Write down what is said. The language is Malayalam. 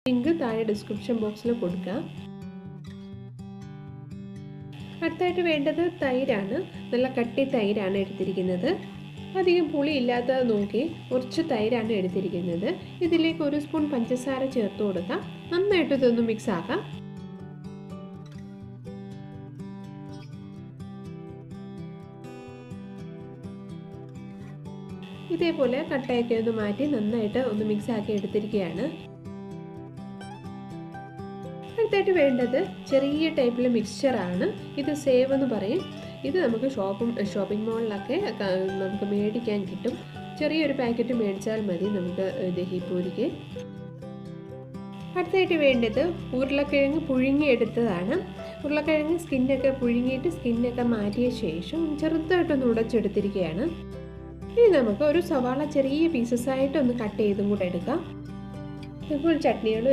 ലിങ്ക് താഴെ ഡിസ്ക്രിപ്ഷൻ ബോക്സിൽ കൊടുക്കാം. അടുത്തായിട്ട് വേണ്ടത് തൈരാണ്. നല്ല കട്ടി തൈരാണ് എടുത്തിരിക്കുന്നത്. അധികം പുളി ഇല്ലാത്തത് നോക്കി കുറച്ച് തൈരാണ് എടുത്തിരിക്കുന്നത്. ഇതിലേക്ക് 1 സ്പൂൺ പഞ്ചസാര ചേർത്ത് കൊടുക്കാം. നന്നായിട്ട് ഇതൊന്ന് മിക്സ് ആക്കാം. ഇതേപോലെ കട്ടയൊക്കെ ഒന്ന് മാറ്റി നന്നായിട്ട് ഒന്ന് മിക്സ് ആക്കി എടുത്തിരിക്കുകയാണ്. അടുത്തായിട്ട് വേണ്ടത് ചെറിയ ടൈപ്പിൽ മിക്സ്ചറാണ്. ഇത് സേവ് എന്ന് പറയും. ഇത് നമുക്ക് ഷോപ്പിംഗ് മോളിലൊക്കെ നമുക്ക് മേടിക്കാൻ കിട്ടും. ചെറിയൊരു പാക്കറ്റ് മേടിച്ചാൽ മതി നമുക്ക് ദഹിപൂരിക്ക്. അടുത്തായിട്ട് വേണ്ടത് ഉരുളക്കിഴങ്ങ് പുഴുങ്ങിയെടുത്തതാണ്. ഉരുളക്കിഴങ്ങ് സ്കിന്നൊക്കെ പുഴുങ്ങിയിട്ട് സ്കിന്നൊക്കെ മാറ്റിയ ശേഷം ചെറുതായിട്ടൊന്ന് ഉടച്ചെടുത്തിരിക്കുകയാണ്. ഇനി നമുക്ക് ഒരു സവാള ചെറിയ പീസസ് ആയിട്ട് ഒന്ന് കട്ട് ചെയ്തും കൂടെ എടുക്കാം. ഇപ്പോൾ ചട്നികൾ